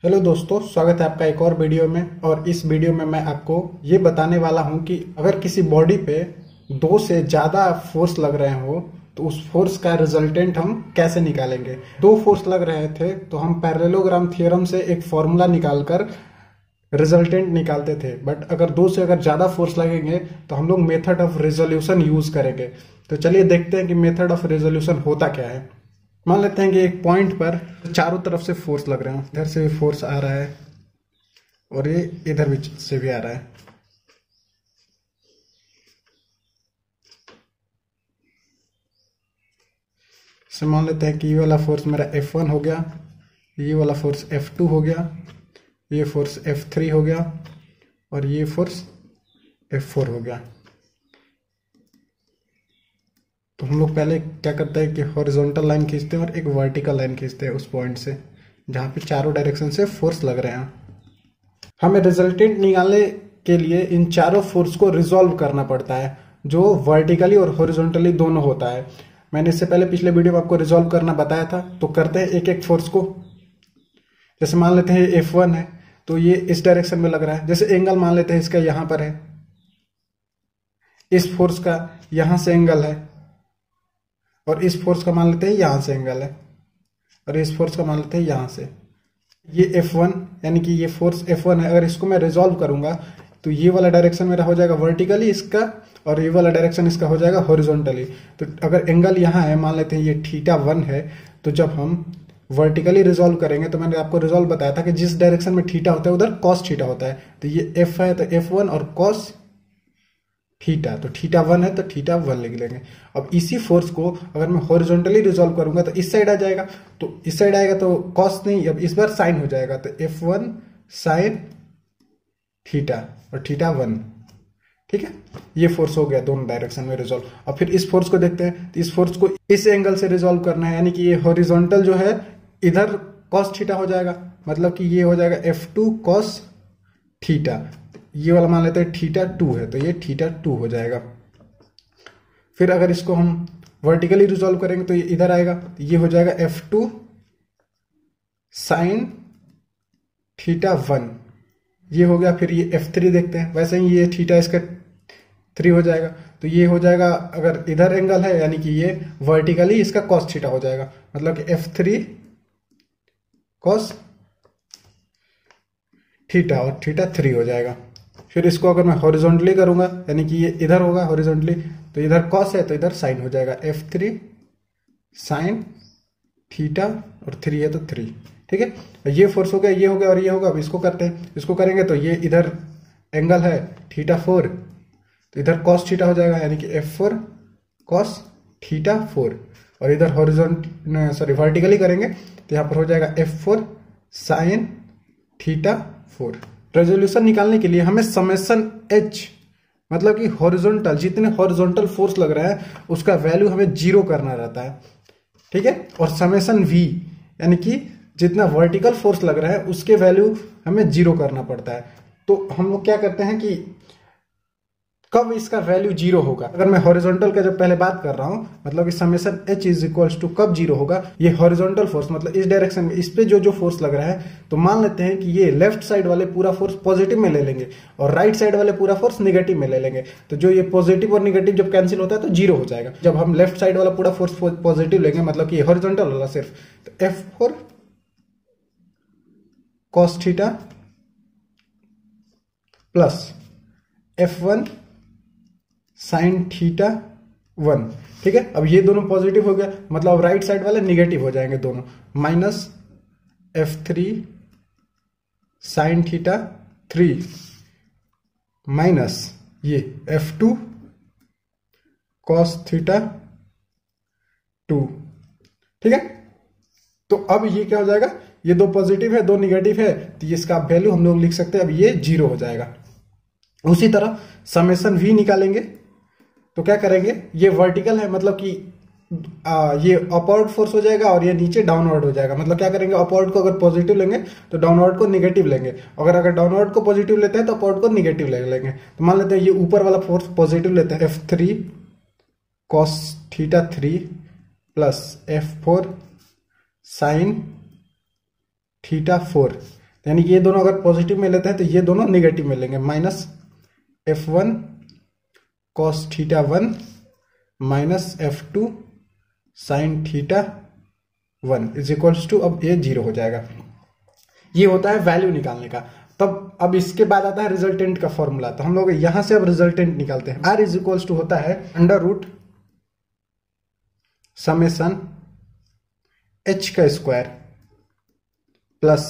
Hello दोस्तों, स्वागत है आपका एक और वीडियो में। और इस वीडियो में मैं आपको ये बताने वाला हूं कि अगर किसी बॉडी पे दो से ज़्यादा फोर्स लग रहे हो तो उस फोर्स का रिजल्टेंट हम कैसे निकालेंगे। दो फोर्स लग रहे थे तो हम पैरेललोग्राम थ्योरम से एक फॉर्मूला निकालकर रिजल्टेंट निकालते थे, बट अगर ज़्यादा फोर्स लगेंगे तो हम लोग मेथड ऑफ रिजोल्यूशन यूज करेंगे। तो चलिए देखते हैं कि मेथड ऑफ रिजोल्यूशन होता क्या है। मान लेते हैं कि एक पॉइंट पर चारों तरफ से फोर्स लग रहे हैं, इधर से भी फोर्स आ रहा है और ये इधर भी से भी आ रहा है। से मान लेते हैं कि ये वाला फोर्स मेरा F1 हो गया, ये वाला फोर्स F2 हो गया, ये फोर्स F3 हो गया और ये फोर्स F4 हो गया। तो हम लोग पहले क्या करते हैं कि हॉरिजॉन्टल लाइन खींचते हैं और एक वर्टिकल लाइन खींचते हैं उस पॉइंट से जहाँ पे चारों डायरेक्शन से फोर्स लग रहे हैं। हमें रिजल्टेंट निकालने के लिए इन चारों फोर्स को रिजॉल्व करना पड़ता है, जो वर्टिकली और हॉरिजॉन्टली दोनों होता है। मैंने इससे पहले पिछले वीडियो में आपको रिजॉल्व करना बताया था। तो करते हैं एक एक फोर्स को। जैसे मान लेते हैं F1 है तो ये इस डायरेक्शन में लग रहा है। जैसे एंगल मान लेते हैं इसका यहाँ पर है, इस फोर्स का यहाँ से एंगल है, और इस फोर्स का मान लेते हैं यहाँ से एंगल है, और इस फोर्स का मान लेते हैं यहाँ से। ये F1 यानी कि ये फोर्स F1 है। अगर इसको मैं रिजॉल्व करूंगा तो ये वाला डायरेक्शन मेरा हो जाएगा वर्टिकली इसका, और ये वाला डायरेक्शन इसका हो जाएगा हॉरिजॉन्टली। तो अगर एंगल यहाँ है, मान लेते हैं ये θ1 है, तो जब हम वर्टिकली रिजॉल्व करेंगे तो मैंने आपको रिजॉल्व बताया था कि जिस डायरेक्शन में थीटा होता है उधर cos थीटा होता है। तो ये F है तो F1 और cos थीटा, तो θ1 है तो θ1 लिख लेंगे। अब इसी फोर्स को अगर मैं हॉरिजॉन्टली रिजॉल्व करूंगा तो इस साइड आ जाएगा, तो इस साइड आएगा तो कॉस नहीं, अब इस बार साइन हो जाएगा। तो F1 साइन थीटा और θ1, ठीक है। ये फोर्स हो गया दोनों डायरेक्शन में रिजॉल्व। अब फिर इस फोर्स को देखते हैं। तो इस फोर्स को इस एंगल से रिजॉल्व करना है, यानी कि ये हॉरिजॉन्टल जो है इधर कॉस थीटा हो जाएगा, मतलब कि ये हो जाएगा F2 कॉस थीटा। ये वाला मान लेते हैं θ2 है तो ये θ2 हो जाएगा। फिर अगर इसको हम वर्टिकली रिजॉल्व करेंगे तो ये इधर आएगा, तो ये हो जाएगा F2 साइन θ1, ये हो गया। फिर ये F3 देखते हैं, वैसे ही ये थीटा इसका 3 हो जाएगा, तो ये हो जाएगा। अगर इधर एंगल है यानी कि ये वर्टिकली इसका cos थीटा हो जाएगा, मतलब कि F3 cos थीटा और θ3 हो जाएगा। फिर इसको अगर मैं हॉरिजॉन्टली करूंगा यानी कि ये इधर होगा हॉरिजॉन्टली, तो इधर cos है तो इधर साइन हो जाएगा, F3 साइन थीटा और 3 है तो 3, ठीक है। ये फोर्स हो गया, ये हो गया और ये होगा। अब इसको करते हैं, इसको करेंगे तो ये इधर एंगल है θ4, तो इधर cos थीटा हो जाएगा, यानी कि F4 cos θ4। और इधर वर्टिकली करेंगे तो यहाँ पर हो जाएगा F4 साइन θ4। रेजोल्यूशन निकालने के लिए हमें समेशन H, मतलब कि हॉरिजॉन्टल जितने हॉरिजॉन्टल फोर्स लग रहा है उसका वैल्यू हमें 0 करना रहता है, ठीक है। और समेशन V यानी कि जितना वर्टिकल फोर्स लग रहा है उसके वैल्यू हमें 0 करना पड़ता है। तो हम लोग क्या करते हैं कि कब इसका वैल्यू 0 होगा। अगर मैं हॉरिजॉन्टल का जब पहले बात कर रहा हूं, मतलब कि summation H is equals to कब 0 होगा, ये हॉरिजॉन्टल फोर्स मतलब इस डायरेक्शन में इस पे जो फोर्स लग रहा है, तो मान लेते हैं कि ये लेफ्ट साइड वाले पूरा फोर्स पॉजिटिव में ले लेंगे और राइट साइड वाले पूरा फोर्स नेगेटिव में ले लेंगे। तो जो ये पॉजिटिव और नेगेटिव जब कैंसिल होता है तो 0 हो जाएगा। जब हम लेफ्ट साइड वाला पूरा फोर्स पॉजिटिव लेंगे, मतलब कि हॉरिजॉन्टल वाला सिर्फ, तो F4 cos theta plus F1 sign θ1, ठीक है। अब ये दोनों पॉजिटिव हो गया, मतलब राइट साइड वाले निगेटिव हो जाएंगे दोनों, माइनस F3 साइन θ3 माइनस ये F2 cos θ2, ठीक है। तो अब ये क्या हो जाएगा, ये दो पॉजिटिव है दो निगेटिव है, तो इसका वैल्यू हम लोग लिख सकते हैं अब ये 0 हो जाएगा। उसी तरह समेशन V निकालेंगे तो क्या करेंगे, ये वर्टिकल है मतलब कि ये अपवर्ड फोर्स हो जाएगा और ये नीचे डाउनवर्ड हो जाएगा। मतलब क्या करेंगे, अपवर्ड को अगर पॉजिटिव लेंगे तो डाउनवर्ड को नेगेटिव लेंगे, अगर डाउनवर्ड को पॉजिटिव लेते हैं तो अपवर्ड को नेगेटिव ले लेंगे। तो मान लेते हैं ये ऊपर वाला फोर्स पॉजिटिव लेते हैं, F3 cos θ3 plus F4 sign θ4। यानी कि ये दोनों अगर पॉजिटिव में लेते हैं तो ये दोनों नेगेटिव में लेंगे, minus F1 cos theta 1 minus F2 sine theta 1 is equals to, अब ये 0 हो जाएगा। ये होता है वैल्यू निकालने का। तब अब इसके बाद आता है रिजल्टेंट का फॉर्मूला। तो हम लोग यहां से अब रिजल्टेंट निकालते हैं। R इज इक्वल्स टू होता है अंडर रूट समेसन H का स्क्वायर प्लस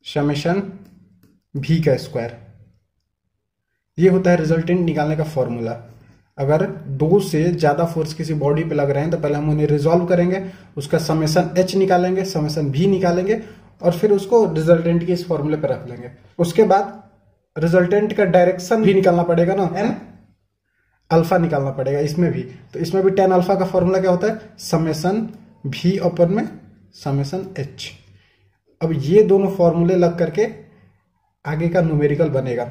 समेशन V का स्क्वायर। ये होता है रिजल्टेंट निकालने का फॉर्मूला। अगर दो से ज्यादा फोर्स किसी बॉडी पे लग रहे हैं तो पहले हम उन्हें रिजॉल्व करेंगे, उसका समेशन H निकालेंगे, समेशन V निकालेंगे और फिर उसको रिजल्टेंट के इस फॉर्मूले पर रख लेंगे। उसके बाद रिजल्टेंट का डायरेक्शन भी निकालना पड़ेगा ना, एन अल्फा निकालना पड़ेगा इसमें भी। तो इसमें भी टेन अल्फा का फॉर्मूला क्या होता है, समेशन V ओपन में समेशन H। अब ये दोनों फॉर्मूले लग करके आगे का न्यूमेरिकल बनेगा।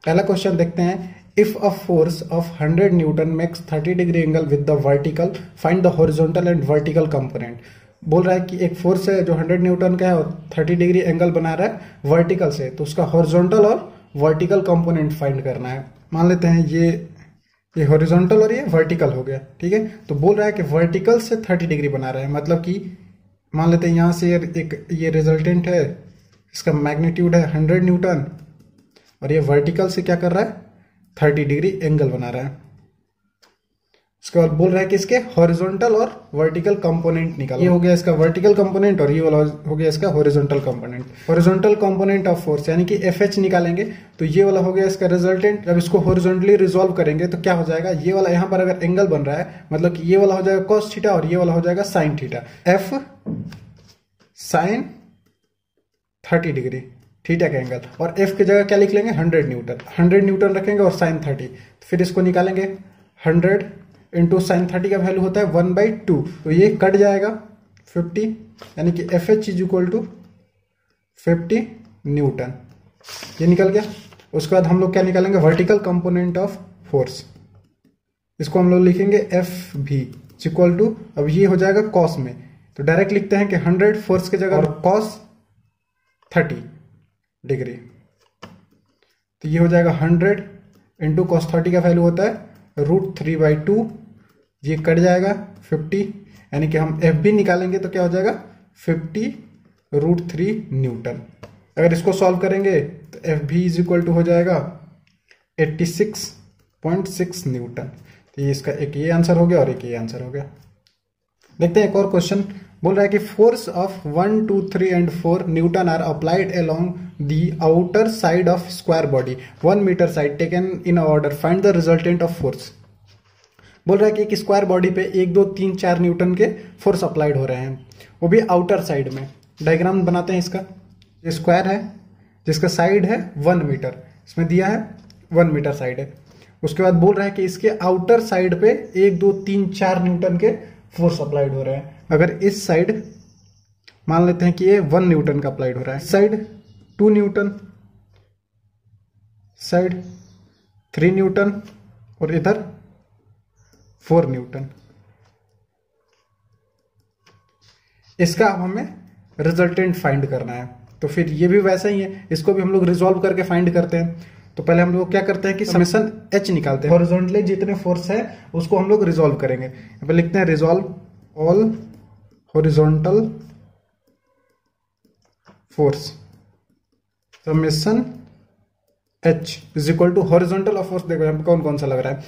पहला क्वेश्चन देखते हैं। If a force of 100 Newton makes 30 degree angle with the vertical, find the horizontal and vertical component. बोल रहा है कि एक फोर्स है जो 100 न्यूटन का है और 30 डिग्री एंगल बना रहा है वर्टिकल से, तो उसका हॉरिजॉन्टल और वर्टिकल कंपोनेंट फाइंड करना है। मान लेते हैं ये हॉरिजॉन्टल और ये वर्टिकल हो गया, ठीक है। तो बोल रहा है कि वर्टिकल से 30 डिग्री बना रहा है, मतलब कि मान लेते हैं यहाँ से ये रिजल्टेंट है, इसका मैग्नीट्यूड है 100 न्यूटन और ये वर्टिकल से क्या कर रहा है, 30 डिग्री एंगल बना रहा है। उसके बाद बोल रहा है कि इसके हॉरिजॉन्टल और वर्टिकल कंपोनेंट निकालो। ये हो गया इसका वर्टिकल कंपोनेंट और ये वाला हो गया इसका horizontal component. Horizontal component of force यानी कि FH निकालेंगे, तो ये वाला हो गया इसका रिजल्टेंट। जब इसको हॉरिजॉन्टली रिजॉल्व करेंगे तो क्या हो जाएगा, ये वाला यहाँ पर अगर एंगल बन रहा है मतलब कि ये वाला हो जाएगा कॉस थीटा और ये वाला हो जाएगा sine theta. F sine 30 degree theta का एंगल, और F की जगह क्या लिख लेंगे, 100 न्यूटन। 100 न्यूटन रखेंगे और साइन 30, फिर इसको निकालेंगे 100 इंटू साइन 30 का वैल्यू होता है 1/2, तो ये कट जाएगा 50, यानी कि FH is equal to 50 newton. ये निकल गया। उसके बाद हम लोग क्या निकालेंगे, वर्टिकल कंपोनेंट ऑफ फोर्स। इसको हम लोग लिखेंगे FV इज इक्वल टू, अब ये हो जाएगा कॉस में, तो डायरेक्ट लिखते हैं कि 100 फोर्स की जगह और कॉस 30 डिग्री, तो ये हो जाएगा 100 इंटू कॉस 30 का वैल्यू होता है √3/2, ये कट जाएगा 50, यानी कि हम FB निकालेंगे तो क्या हो जाएगा 50 √3 न्यूटन। अगर इसको सॉल्व करेंगे तो FB इज इक्वल टू हो जाएगा 86.6 न्यूटन। तो ये इसका एक ये आंसर हो गया और एक ये आंसर हो गया। देखते हैं एक और क्वेश्चन। बोल रहा है कि force of 1, 2, 3 and 4 newton are applied along the outer side of square body 1 metre side taken in order, find the resultant of force. बोल रहा है कि एक स्क्वायर बॉडी पे 1, 2, 3, 4 न्यूटन के फोर्स अप्लाइड हो रहे हैं, वो भी आउटर साइड में। डायग्राम बनाते हैं इसका। ये स्क्वायर है जिसका साइड है 1 मीटर, इसमें दिया है 1 मीटर साइड है। उसके बाद बोल रहा है कि इसके आउटर साइड पे 1, 2, 3, 4 न्यूटन के फोर्स अप्लाइड हो रहे हैं। अगर इस साइड मान लेते हैं कि ये 1 न्यूटन का अप्लाइड हो रहा है, साइड 2 न्यूटन, साइड 3 न्यूटन और इधर 4 न्यूटन। इसका अब हमें रिजल्टेंट फाइंड करना है, तो फिर ये भी वैसा ही है, इसको भी हम लोग रिजॉल्व करके फाइंड करते हैं। तो पहले हम लोग क्या करते हैं कि समेशन H निकालते हैं, हॉरिजॉन्टली जितने फोर्स है उसको हम लोग रिजॉल्व करेंगे। यहाँ पे लिखते हैं resolve all horizontal force summation H is equal to horizontal of force. देखो यहाँ पे कौन कौन सा लग रहा है,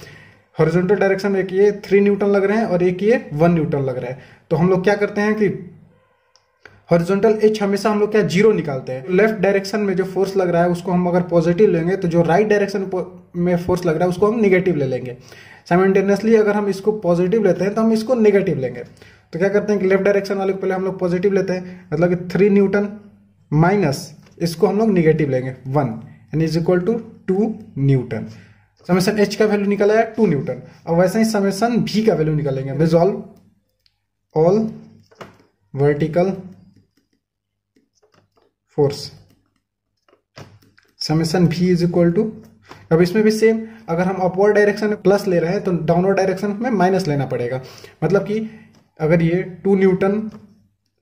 हॉरिजॉन्टल डायरेक्शन में एक ये 3 न्यूटन लग रहे हैं और एक ये 1 न्यूटन लग रहा है। तो हम लोग क्या करते हैं कि हॉरिजॉन्टल H हमेशा हम लोग क्या 0 निकालते हैं। लेफ्ट डायरेक्शन में जो फोर्स लग रहा है उसको हम अगर पॉजिटिव लेंगे तो जो राइट डायरेक्शन में फोर्स लग रहा है उसको हम निगेटिव ले लेंगे। साइमल्टेनियसली अगर हम इसको पॉजिटिव लेते हैं तो हम इसको नेगेटिव लेंगे। तो क्या करते हैं कि लेफ्ट डायरेक्शन वाले को पहले हम लोग पॉजिटिव लेते हैं, मतलब कि 3 न्यूटन माइनस इसको हम लोग निगेटिव लेंगे 1, यानी is equal to 2 newton. Summation H का वैल्यू निकला है 2 न्यूटन। अब वैसे ही समेशन V का वैल्यू निकालेंगे। Resolve all vertical force summation V is equal to, अब इसमें भी सेम, अगर हम अपवर्ड डायरेक्शन में प्लस ले रहे हैं तो डाउनवर्ड डायरेक्शन में माइनस लेना पड़ेगा। मतलब कि अगर ये 2 न्यूटन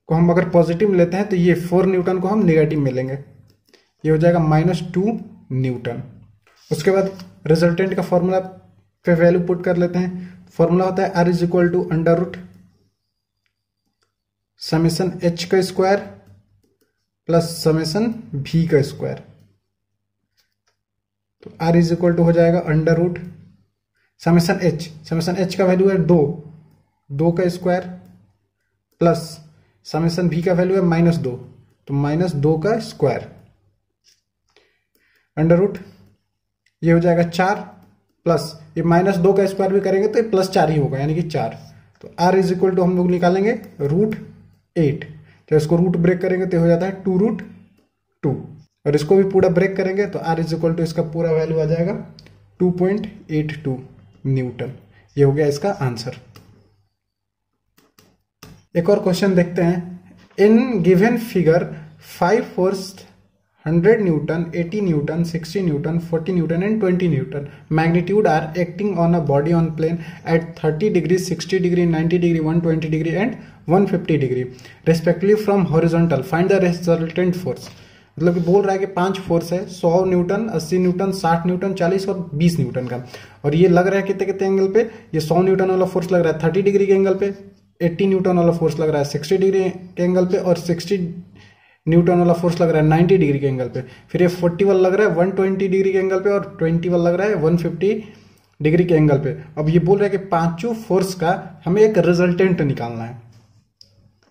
को हम अगर पॉजिटिव में लेते हैं तो ये 4 न्यूटन को हम नेगेटिव में लेंगे, ये हो जाएगा -2 न्यूटन। उसके बाद रिजल्टेंट का फॉर्मूला पे वैल्यू पुट कर लेते हैं। फॉर्मूला होता है R = under root summation h का स्क्वायर प्लस समेशन v का स्क्वायर। तो R = हो जाएगा अंडर रूट समेशन h का वैल्यू है 2 का स्क्वायर प्लस समेशन v का वैल्यू है -2, तो -2 का स्क्वायर अंडर रूट ये हो जाएगा 4 प्लस ये -2 का स्क्वायर भी करेंगे तो ये +4 ही होगा, यानी कि 4। तो R = हम लोग निकालेंगे √8, तो इसको रूट ब्रेक करेंगे तो हो जाता है 2√2, और इसको भी पूरा ब्रेक करेंगे तो R = इसका पूरा वैल्यू आ जाएगा 2.82 न्यूटन। ये हो गया इसका आंसर। एक और क्वेश्चन देखते हैं। In given figure 5 force 100 Newton, 80 Newton, 60 Newton, 40 Newton and 20 Newton magnitude are acting on a body on plane at 30 degree, 60 degree, 90 degree, 120 degree and 150 degree respectively from horizontal. Find the resultant force। मतलब कि बोल रहा है कि 5 force है, 100 Newton, 80 Newton, 60 Newton, 40 और 20 Newton का, और ये लग रहा है कितने कितने एंगल पे। ये 100 न्यूटन वाला फोर्स लग रहा है 30 डिग्री के एंगल पे, 80 न्यूटन वाला फोर्स लग रहा है 60 डिग्री के एंगल पे, और 60 न्यूटन वाला फोर्स लग रहा है 90 डिग्री के एंगल पे। फिर ये 40 वाला लग रहा है 120 डिग्री के एंगल पे, और 20 वाला लग रहा है 150 डिग्री के एंगल पे। अब ये बोल रहा है कि पांचों फोर्स का हमें एक रिजल्टेंट निकालना है।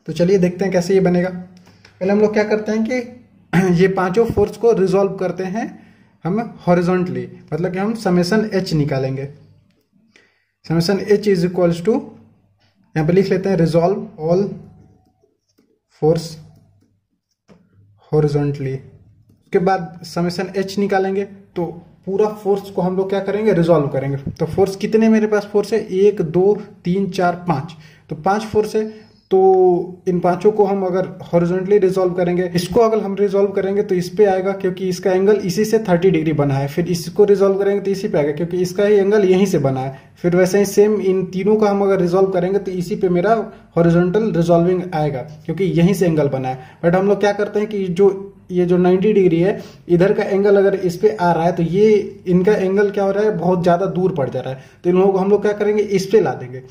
तो चलिए देखते हैं कैसे ये बनेगा। पहले हम लोग क्या करते हैं कि ये पांचों फोर्स को रिजॉल्व करते हैं हम हॉरिजॉन्टली, मतलब कि हम समेशन H निकालेंगे। समेशन H = यहां पे लिख लेते हैं रिजॉल्व ऑल फोर्स हॉरिजॉन्टली। उसके बाद समेशन H निकालेंगे तो पूरा फोर्स को हम लोग क्या करेंगे, रिजॉल्व करेंगे। तो फोर्स कितने मेरे पास फोर्स है, 1 2 3 4 5, तो 5 फोर्स है। तो इन पांचों को हम अगर हॉरिजॉन्टली रिजॉल्व करेंगे, इसको अगर हम रिजॉल्व करेंगे तो इस पे आएगा क्योंकि इसका एंगल इसी से 30 डिग्री बना है। फिर इसको रिजॉल्व करेंगे तो इसी पे आएगा क्योंकि इसका ही एंगल यहीं से बना है। फिर वैसे ही सेम इन तीनों का हम अगर रिजॉल्व करेंगे तो इसी पे मेरा हॉरिजॉन्टल रिजॉल्विंग आएगा क्योंकि यहीं से एंगल बना है। बट हम लोग क्या करते हैं कि ये जो 90 डिग्री है, इधर का एंगल अगर इस पे आ रहा है तो ये इनका एंगल क्या हो रहा है, बहुत ज्यादा दूर पड़ जा रहा है। तो इन लोगों को हम लोग क्या करेंगे, इस पे ला देंगे,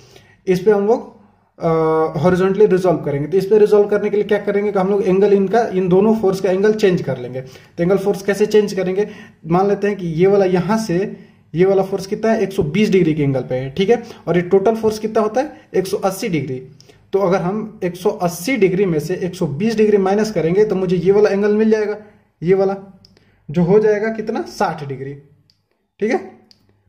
इस पे हम लोग हॉरिजॉन्टली रिजॉल्व करेंगे। तो इस पे रिजॉल्व करने के लिए क्या करेंगे कि हम लोग एंगल इनका, इन दोनों फोर्स का एंगल चेंज कर लेंगे। तो एंगल फोर्स कैसे चेंज करेंगे, मान लेते हैं कि ये वाला यहां से ये वाला फोर्स कितना है, 120 डिग्री के एंगल पे है, ठीक है। और ये टोटल फोर्स कितना होता है, 180 डिग्री। तो अगर हम 180 डिग्री में से 120 डिग्री माइनस करेंगे तो मुझे ये वाला एंगल मिल जाएगा, ये वाला जो हो जाएगा कितना, 60 डिग्री, ठीक है।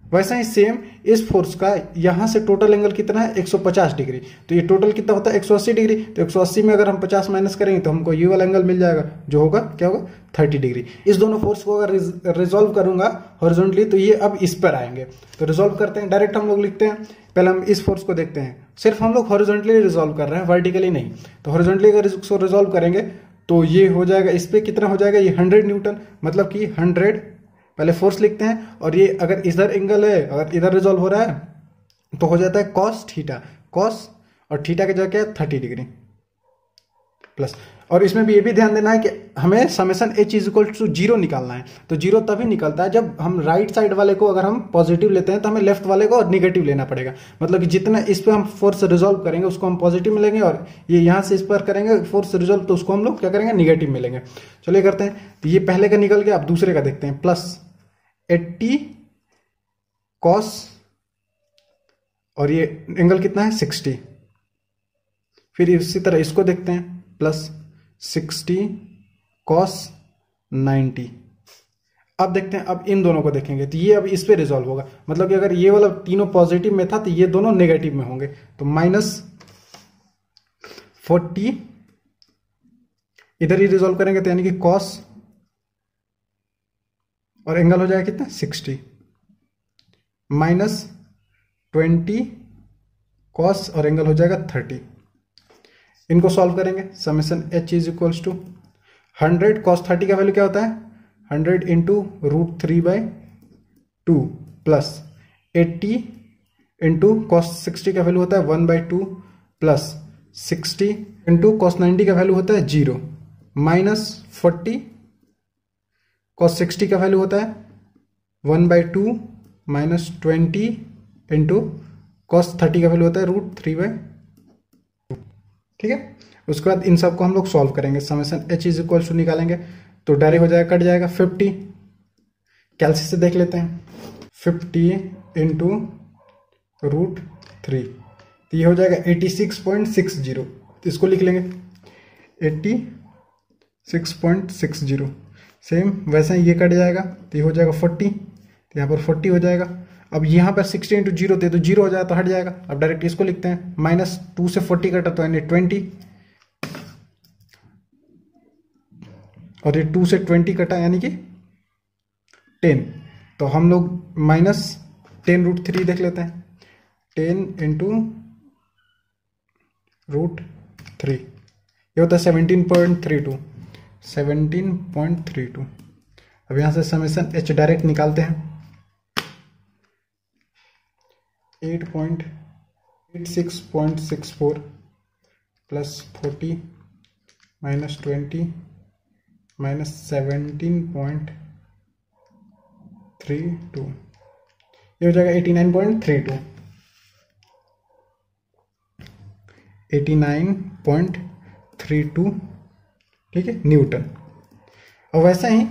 वैसा ही सेम इस फोर्स का यहां से टोटल एंगल कितना है, 150 डिग्री। तो ये टोटल कितना होता है, 180 डिग्री। तो 180 में अगर हम 50 माइनस करेंगे तो हमको ये वाला एंगल मिल जाएगा जो होगा, क्या होगा, 30 डिग्री। इस दोनों फोर्स को अगर रिजॉल्व करूंगा हॉरिजॉन्टली तो ये अब इस पर आएंगे। तो रिजॉल्व करते हैं, डायरेक्ट हम लोग लिखते हैं। पहले हम इस फोर्स को देखते हैं, सिर्फ हम लोग हॉरिजॉन्टली रिजॉल्व कर रहे हैं, वर्टिकली नहीं। तो हॉरिजॉन्टली अगर इसको रिजॉल्व करेंगे तो ये हो जाएगा, इस पे कितना हो जाएगा, ये 100 न्यूटन, मतलब कि 100 पहले फोर्स लिखते हैं। और ये अगर इधर एंगल है, अगर इधर रिजॉल्व हो रहा है तो हो जाता है कॉस थीटा, कॉस और थीटा की जगह क्या है, 30 डिग्री प्लस। और इसमें भी ये भी ध्यान देना है कि हमें समेशन H = 0 निकालना है। तो 0 तभी निकलता है जब हम राइट साइड वाले को अगर हम पॉजिटिव लेते हैं तो हमें लेफ्ट वाले को निगेटिव लेना पड़ेगा। मतलब कि जितना इस पे हम फोर्स रिजॉल्व करेंगे उसको हम पॉजिटिव में लेंगे, और ये यहां से इस पर करेंगे फोर्स रिजॉल्व तो उसको हम लोग क्या करेंगे, निगेटिव में लेंगे। चलिए करते हैं। तो ये पहले का निकल गया, अब दूसरे का देखते हैं। प्लस 80 कॉस, और ये एंगल कितना है, 60। फिर इसी तरह इसको देखते हैं, प्लस 60 कॉस 90। अब देखते हैं, अब इन दोनों को देखेंगे तो ये अब इस पे रिजॉल्व होगा। मतलब कि अगर ये वाला तीनों पॉजिटिव में था तो ये दोनों नेगेटिव में होंगे। तो -40 इधर ही रिजॉल्व करेंगे तो यानी कि कॉस, और एंगल हो जाएगा कितना, 60, -20 कॉस और एंगल हो जाएगा 30। इनको सॉल्व करेंगे। समेशन H = 100 कॉस 30 का वैल्यू क्या होता है, 100 × √3/2 प्लस 80 × कॉस 60 का वैल्यू होता है 1/2 प्लस 60 इंटू कॉस 90 का वैल्यू होता है 0 माइनस 40 कॉस 60 का वैल्यू होता है 1/2 माइनस 20 इंटू कॉस 30 का वैल्यू होता है √3/2। ठीक है, उसके बाद इन सबको हम लोग सॉल्व करेंगे। Summation h is equal to निकालेंगे तो डायरेक्ट हो जाएगा, कट जाएगा 50। कैलसी से देख लेते हैं 50 इंटू √3 तो ये हो जाएगा 86.60। तो इसको लिख लेंगे 86.60। सेम वैसे ही ये कट जाएगा तो ये हो जाएगा 40, तो यहाँ पर 40 हो जाएगा। अब यहाँ पर 60 इंटू 0 थे तो 0 हो जाए तो हट जाएगा। अब डायरेक्ट इसको लिखते हैं, -2 से 40 कटा तो यानी 20, और ये 2 से 20 कटा यानी कि 10। तो हम लोग -10√3 देख लेते हैं, 10 इंटू √3 ये होता है 17.32। अब यहाँ से समेशन h डायरेक्ट निकालते हैं, 8.8664 प्लस 40 माइनस 20 माइनस 17.32 ये हो जाएगा 89.32। 89.32 ठीक है न्यूटन। और वैसे ही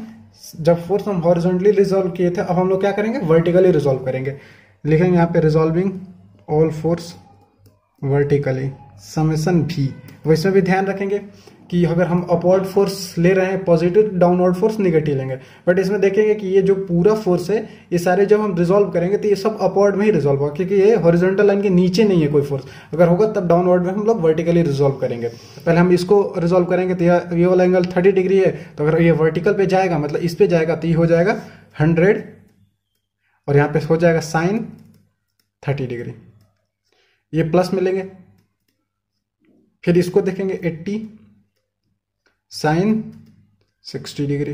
जब फोर्स हम हॉरिजॉन्टली रिजॉल्व किए थे, अब हम लोग क्या करेंगे, वर्टिकली रिजॉल्व करेंगे। लिखेंगे यहाँ पे resolving all force vertically summation भी। वैसे भी ध्यान रखेंगे कि अगर हम अपवर्ड फोर्स ले रहे हैं पॉजिटिव, डाउनवर्ड फोर्स निगेटिव लेंगे। बट इसमें देखेंगे कि ये जो पूरा फोर्स है ये सारे जब हम रिजॉल्व करेंगे तो ये सब अपवर्ड में ही रिजॉल्व होगा, क्योंकि ये हॉरिजॉन्टल लाइन के नीचे नहीं है कोई फोर्स। अगर होगा तब डाउनवर्ड में हम लोग वर्टिकली रिजॉल्व करेंगे। पहले हम इसको रिजॉल्व करेंगे तो ये वाला एंगल 30 डिग्री है, तो अगर ये वर्टिकल पे जाएगा मतलब इस पे जाएगा तो ये हो जाएगा 100 और यहाँ पे हो जाएगा साइन 30 डिग्री, ये प्लस में लेंगे। फिर इसको देखेंगे 80 साइन 60 डिग्री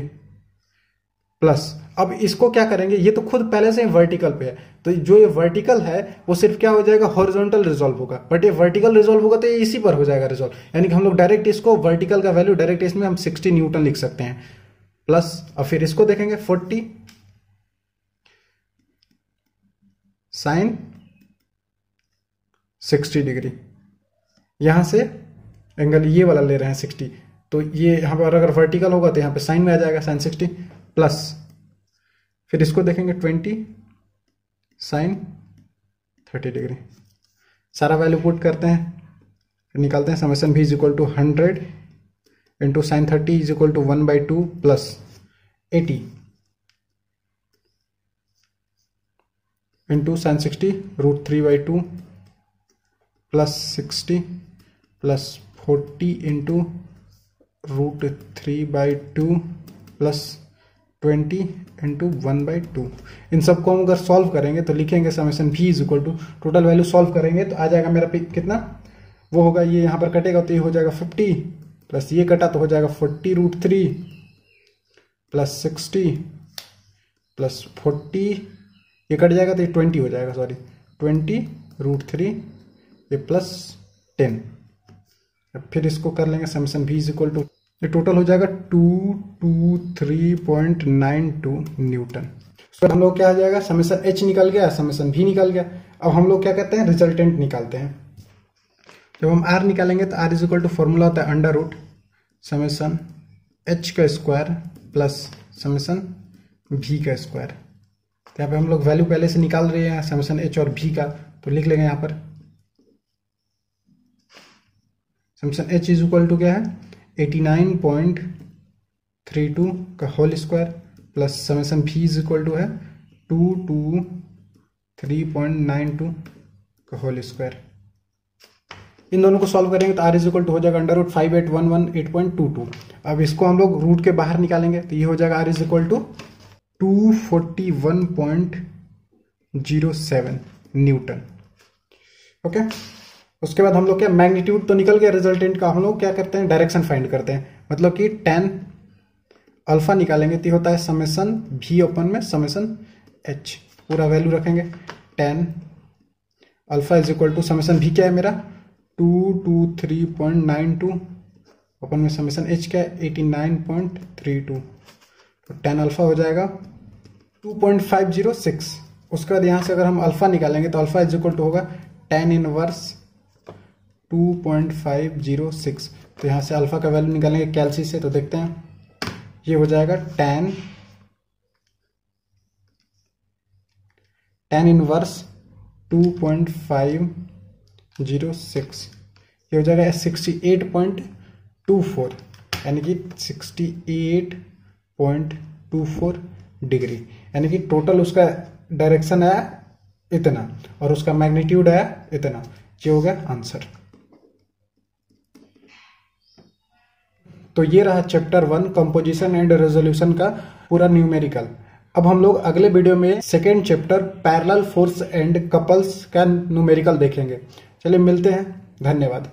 प्लस। अब इसको क्या करेंगे, ये तो खुद पहले से वर्टिकल पे है, तो जो ये वर्टिकल है वो सिर्फ क्या हो जाएगा, हॉरिजॉन्टल रिजॉल्व होगा। बट ये वर्टिकल रिजॉल्व होगा तो ये इसी पर हो जाएगा रिजॉल्व, यानी कि हम लोग डायरेक्ट इसको वर्टिकल का वैल्यू डायरेक्ट इसमें हम 60 न्यूटन लिख सकते हैं प्लस। अब फिर इसको देखेंगे 40 साइन 60 डिग्री, यहां से एंगल ये वाला ले रहे हैं 60, तो ये यहाँ पर अगर वर्टिकल होगा तो यहाँ पे साइन में आ जाएगा साइन 60 प्लस। फिर इसको देखेंगे 20 साइन 30 डिग्री, सारा वैल्यू पुट करते हैं, फिर निकालते हैं। Summation V is equal to 100 into sine 30 is equal to 1/2 plus 80 into sine 60 √3/2 plus 60 plus 40 into √3/2 plus 20 into 1/2। इन सबको हम अगर सॉल्व करेंगे तो लिखेंगे summation V is equal to, total value solve करेंगे तो आ जाएगा मेरा कितना, वो होगा ये यहाँ पर कटेगा तो ये हो जाएगा 50 प्लस ये कटा तो हो जाएगा 40 √3 प्लस 60 प्लस 40 ये कट जाएगा तो ये 20 हो जाएगा, सॉरी 20 √3 ये प्लस 10। फिर इसको कर लेंगे summation V is equal to, ये टोटल हो जाएगा 223.92 न्यूटन। तो हम लोग क्या हो जाएगा, समेशन h निकल गया, समेशन भी निकल गया। अब हम लोग क्या करते हैं, रिजल्टेंट निकालते हैं। जब हम r निकालेंगे तो r is equal to formula होता है अंडर रूट समेशन h का स्क्वायर प्लस समेशन v का स्क्वायर। तो यहाँ पे हम लोग वैल्यू पहले से निकाल रहे हैं समेशन h और v का, तो लिख लेंगे यहाँ पर summation h is equal to क्या है 89.32 का whole square plus summation v is equal to है 223.92 का होल स्क्वायर। इन दोनों को सॉल्व करेंगे तो r इज इक्वल टू हो जाएगा अंडर रूट 5811.822। अब इसको हम लोग रूट के बाहर निकालेंगे तो ये हो जाएगा r is equal to 241.07 newton. Okay, उसके बाद हम लोग क्या, मैग्नीट्यूड तो निकल गया रिजल्टेंट का, हम लोग क्या करते हैं डायरेक्शन फाइंड करते हैं। मतलब कि tan अल्फा निकालेंगे तो होता है समेशन v ओपन में समेशन h, पूरा वैल्यू रखेंगे। tan alpha is equal to summation v क्या है मेरा 223.92 अपन में समेशन एच क्या है 89.32, तो tan अल्फा हो जाएगा 2.506। उसके बाद यहाँ से अगर हम अल्फा निकालेंगे तो अल्फा इज इक्वल टू होगा tan इनवर्स 2.506। तो यहाँ से अल्फा का वैल्यू निकालेंगे कैल्सी से, तो देखते हैं ये हो जाएगा tan इनवर्स 2.506, ये हो जाएगा 68.24, यानी कि 68.24 डिग्री, यानी कि टोटल उसका डायरेक्शन है इतना और उसका मैग्नीट्यूड है इतना। ये हो गया आंसर। तो ये रहा चैप्टर 1 कंपोजिशन एंड रेजोल्यूशन का पूरा न्यूमेरिकल। अब हम लोग अगले वीडियो में second chapter parallel force and couples का न्यूमेरिकल देखेंगे। चलिए मिलते हैं, धन्यवाद।